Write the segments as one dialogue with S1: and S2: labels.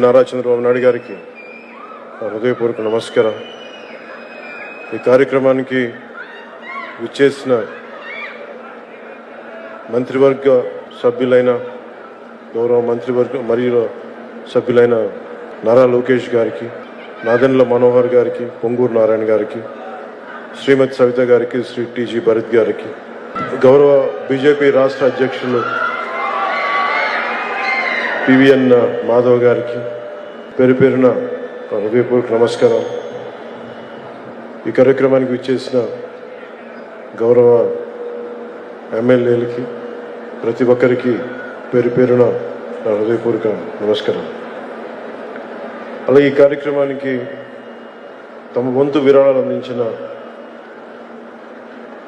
S1: నారా చంద్రబాబు నాయుడు గారికి హృదయపూర్వక నమస్కారం. ఈ కార్యక్రమానికి విచ్చేసిన మంత్రివర్గ సభ్యులైన గౌరవ మంత్రివర్గ మరియు సభ్యులైన నారా లోకేష్ గారికి, నాదెండ్ల మనోహర్ గారికి, పొంగూరు నారాయణ గారికి, శ్రీమతి సవిత గారికి, శ్రీ టీజీ భరత్ గారికి, గౌరవ బీజేపీ రాష్ట్ర అధ్యక్షులు పివిఎన్ మాధవ్ గారికి పేరు పేరున హృదయపూర్వక నమస్కారం. ఈ కార్యక్రమానికి విచ్చేసిన గౌరవ ఎమ్మెల్యేలకి ప్రతి ఒక్కరికి పేరు పేరున హృదయపూర్వక నమస్కారం. అలాగే ఈ కార్యక్రమానికి తమ వంతు విరాళాలు అందించిన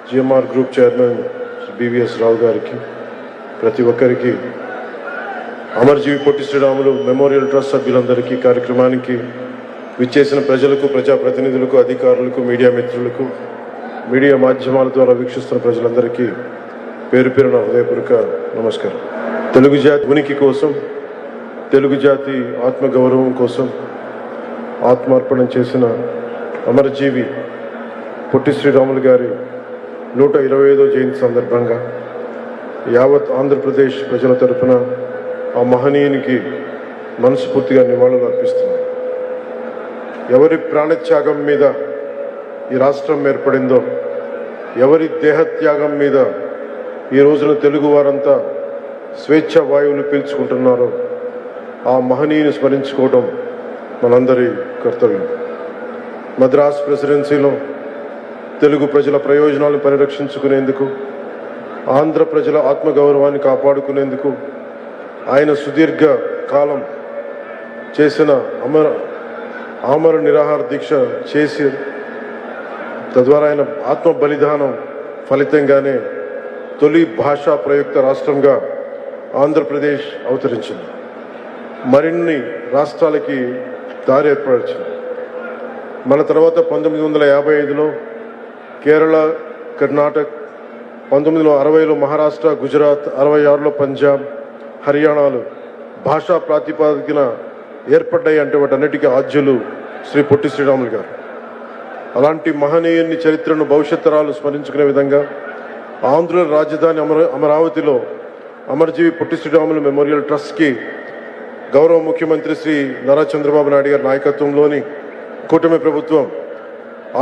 S1: జిఎంఆర్ గ్రూప్ చైర్మన్ బివిఎస్ రావు గారికి, ప్రతి ఒక్కరికి, అమరజీవి పొట్టి శ్రీరాములు మెమోరియల్ ట్రస్ట్ సభ్యులందరికీ, కార్యక్రమానికి విచ్చేసిన ప్రజలకు, ప్రజాప్రతినిధులకు, అధికారులకు, మీడియా మిత్రులకు, మీడియా మాధ్యమాల ద్వారా వీక్షిస్తున్న ప్రజలందరికీ పేరు పేరున హృదయపూర్వక నమస్కారం. తెలుగు జాతి ఉనికి కోసం, తెలుగు జాతి ఆత్మగౌరవం కోసం ఆత్మార్పణం చేసిన అమరజీవి పొట్టి శ్రీరాములు గారి 125వ జయంతి సందర్భంగా యావత్ ఆంధ్రప్రదేశ్ ప్రజల తరఫున ఆ మహనీయునికి మనస్ఫూర్తిగా నివాళులు అర్పిస్తున్నాం. ఎవరి ప్రాణత్యాగం మీద ఈ రాష్ట్రం ఏర్పడిందో, ఎవరి దేహత్యాగం మీద ఈ రోజున తెలుగు వారంతా స్వేచ్ఛ వాయువులు పీల్చుకుంటున్నారో ఆ మహనీయుని స్మరించుకోవడం మనందరి కర్తవ్యం. మద్రాస్ ప్రెసిడెన్సీలో తెలుగు ప్రజల ప్రయోజనాలను పరిరక్షించుకునేందుకు, ఆంధ్ర ప్రజల ఆత్మగౌరవాన్ని కాపాడుకునేందుకు ఆయన సుదీర్ఘ కాలం చేసిన ఆమర నిరాహార దీక్ష చేసి, తద్వారా ఆయన ఆత్మ బలిదానం ఫలితంగానే తొలి భాషా ప్రయుక్త రాష్ట్రంగా ఆంధ్రప్రదేశ్ అవతరించింది. మరిన్ని రాష్ట్రాలకి దారి ఏర్పరిచింది. మన తర్వాత 1955లో కేరళ, కర్ణాటక, 1960లో మహారాష్ట్ర, గుజరాత్, 66లో పంజాబ్, హర్యానాలు భాషా ప్రాతిపాదికన ఏర్పడ్డాయి. అంటే వాటన్నిటికీ ఆద్యులు శ్రీ పొట్టి శ్రీరాములు గారు. అలాంటి మహనీయుని చరిత్రను భవిష్యత్ తరాలు స్మరించుకునే విధంగా ఆంధ్రుల రాజధాని అమరావతిలో అమరజీవి పొట్టి శ్రీరాములు మెమోరియల్ ట్రస్ట్కి గౌరవ ముఖ్యమంత్రి శ్రీ నారా చంద్రబాబు నాయుడు గారి నాయకత్వంలోని కూటమి ప్రభుత్వం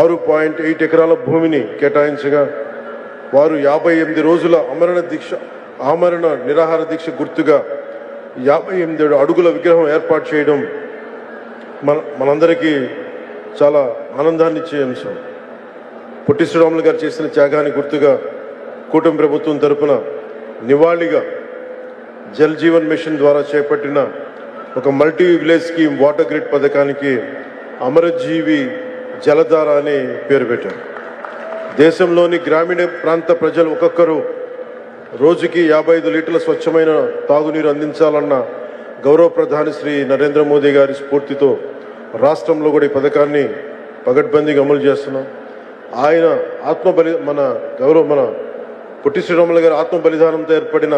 S1: 6.8 ఎకరాల భూమిని కేటాయించగా, వారు 58 రోజుల ఆమరణ నిరాహార దీక్ష గుర్తుగా 57 అడుగుల విగ్రహం ఏర్పాటు చేయడం మనందరికీ చాలా ఆనందాన్ని ఇచ్చే అంశం. పొట్టి శ్రీరాములు గారు చేసిన త్యాగాన్ని గుర్తుగా కూటమి ప్రభుత్వం తరపున నివాళిగా జల్ జీవన్ మిషన్ ద్వారా చేపట్టిన ఒక multi village scheme water grid పథకానికి అమరజీవి జలధార అని పేరు పెట్టారు. దేశంలోని గ్రామీణ ప్రాంత ప్రజలు ఒక్కొక్కరు రోజుకి 55 లీటర్ల స్వచ్ఛమైన తాగునీరు అందించాలన్న గౌరవ ప్రధాని శ్రీ నరేంద్ర మోదీ గారి స్ఫూర్తితో రాష్ట్రంలో కూడా ఈ పథకాన్ని పగడ్బందీగా అమలు చేస్తున్నాం. ఆయన మన పొట్టి శ్రీరాములు గారి ఆత్మ బలిదానంతో ఏర్పడిన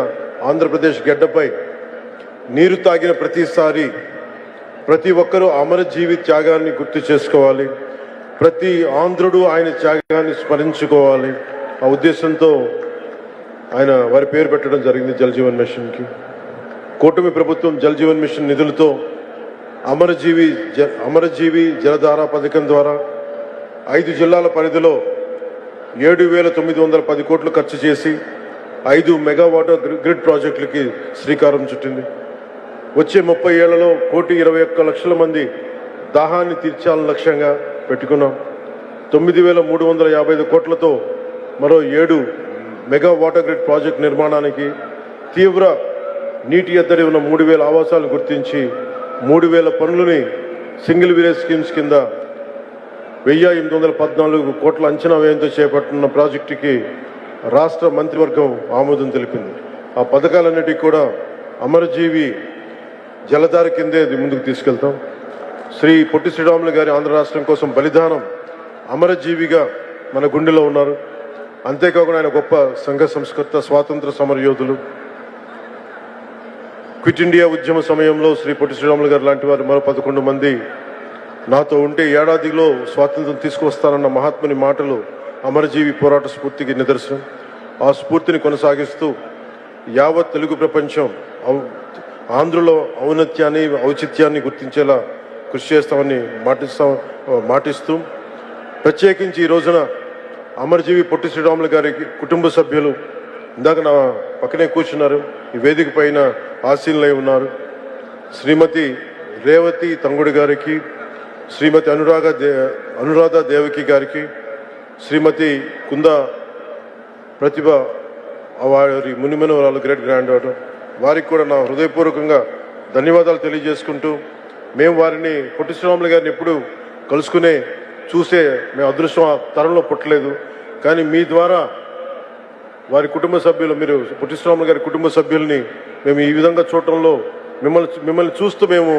S1: ఆంధ్రప్రదేశ్ గడ్డపై నీరు తాగిన ప్రతిసారి ప్రతి ఒక్కరూ అమరజీవి త్యాగాన్ని గుర్తు చేసుకోవాలి, ప్రతి ఆంధ్రుడు ఆయన త్యాగాన్ని స్మరించుకోవాలి. ఆ ఉద్దేశంతో ఆయన వారి పేరు పెట్టడం జరిగింది జల్ జీవన్ మిషన్కి. కూటమి ప్రభుత్వం జల్ జీవన్ మిషన్ నిధులతో అమరజీవి జలధార పథకం ద్వారా 5 జిల్లాల పరిధిలో 7,910 కోట్లు ఖర్చు చేసి 5 మెగా వాటర్ గ్రిడ్ ప్రాజెక్టులకి శ్రీకారం చుట్టింది. వచ్చే 30 ఏళ్లలో 1,21,00,000 మంది దాహాన్ని తీర్చాలని లక్ష్యంగా పెట్టుకున్నాం. 9,355 కోట్లతో మరో 7 మెగా వాటర్ గ్రిడ్ ప్రాజెక్ట్ నిర్మాణానికి, తీవ్ర నీటి ఎద్దడి ఉన్న 3,000 ఆవాసాలను గుర్తించి 3,000 పనులని సింగిల్ విలేజ్ స్కీమ్స్ కింద 1,814 కోట్ల అంచనా వ్యయంతో చేపట్టిన ప్రాజెక్టుకి రాష్ట్ర మంత్రివర్గం ఆమోదం తెలిపింది. ఆ పథకాలన్నిటికీ కూడా అమరజీవి జలధార కిందే ముందుకు తీసుకెళ్తాం. శ్రీ పొట్టి శ్రీరాములు గారి ఆంధ్ర రాష్ట్రం కోసం బలిదానం అమరజీవిగా మన గుండెలో ఉన్నారు. అంతేకాకుండా ఆయన గొప్ప సంఘ సంస్కర్త, స్వాతంత్ర సమరయోధులు. క్విట్ ఇండియా ఉద్యమ సమయంలో శ్రీ పొట్టి శ్రీరాములు గారు లాంటి వారు మరో 11 మంది నాతో ఉంటే ఏడాదిలో స్వాతంత్రం తీసుకువస్తారన్న మహాత్ముని మాటలు అమరజీవి పోరాట స్ఫూర్తికి నిదర్శనం. ఆ స్ఫూర్తిని కొనసాగిస్తూ యావత్ తెలుగు ప్రపంచం ఆంధ్రులో ఔన్నత్యాన్ని ఔచిత్యాన్ని గుర్తించేలా కృషి చేస్తామని మాటిస్తూ ప్రత్యేకించి ఈ రోజున అమరజీవి పొట్టి శ్రీరాములు గారి కుటుంబ సభ్యులు ఇందాక నా పక్కనే కూర్చున్నారు, ఈ వేదిక పైన ఆసీనులై ఉన్నారు. శ్రీమతి రేవతి తంగుడి గారికి, శ్రీమతి అనురాధ దేవకి గారికి, శ్రీమతి కుంద ప్రతిభ వారి మునిమనవరాలు గ్రేట్ గ్రాండ్ డాటర్, వారికి కూడా నా హృదయపూర్వకంగా ధన్యవాదాలు తెలియజేసుకుంటూ, మేము వారిని పొట్టి శ్రీరాములు గారిని ఎప్పుడు కలుసుకునే చూసే మేము అదృష్టం ఆ తరంలో పుట్టలేదు. కానీ మీ ద్వారా వారి కుటుంబ సభ్యులు, మీరు పొట్టి శ్రీరాములు గారి కుటుంబ సభ్యుల్ని మేము ఈ విధంగా చూడటంలో మిమ్మల్ని చూస్తూ మేము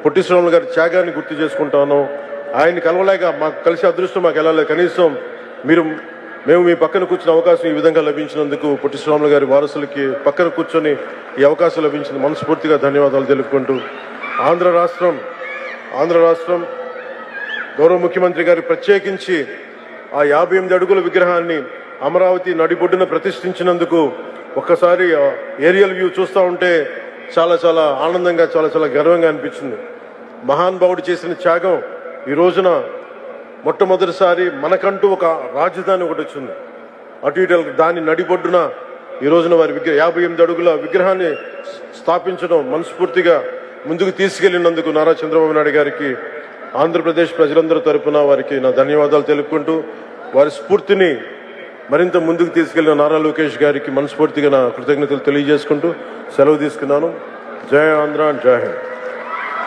S1: పొట్టి శ్రీరాములు గారి త్యాగాన్ని గుర్తు చేసుకుంటాను. ఆయన్ని కలవలేక మాకు కలిసి అదృష్టం మాకు వెళ్ళలేదు. కనీసం మేము మీ పక్కన కూర్చున్న అవకాశం ఈ విధంగా లభించినందుకు పొట్టి శ్రీరాములు గారి వారసులకి పక్కన కూర్చొని ఈ అవకాశం లభించింది మనస్ఫూర్తిగా ధన్యవాదాలు తెలుపుకుంటూ, ఆంధ్ర రాష్ట్రం గౌరవ ముఖ్యమంత్రి గారు ప్రత్యేకించి ఆ 58 అడుగుల విగ్రహాన్ని అమరావతి నడిబొడ్డున ప్రతిష్ఠించినందుకు ఒక్కసారి ఏరియల్ వ్యూ చూస్తూ ఉంటే చాలా చాలా ఆనందంగా, చాలా చాలా గర్వంగా అనిపించింది. మహానుభావుడు చేసిన త్యాగం ఈ రోజున మొట్టమొదటిసారి మనకంటూ ఒక రాజధాని ఒకటి వచ్చింది. అటు ఇటు దాని నడిబొడ్డున ఈ రోజున వారి 58 అడుగుల విగ్రహాన్ని స్థాపించడం మనస్ఫూర్తిగా ముందుకు తీసుకెళ్లినందుకు నారా చంద్రబాబు నాయుడు గారికి, ఆంధ్రప్రదేశ్ ప్రజలందరి తరపున వారికి నా ధన్యవాదాలు తెలుపుకుంటూ, వారి స్ఫూర్తిని మరింత ముందుకు తీసుకెళ్లిన నారా లోకేష్ గారికి మనస్ఫూర్తిగా నా కృతజ్ఞతలు తెలియజేసుకుంటూ సెలవు తీసుకున్నాను. జై ఆంధ్ర, జై హింద్.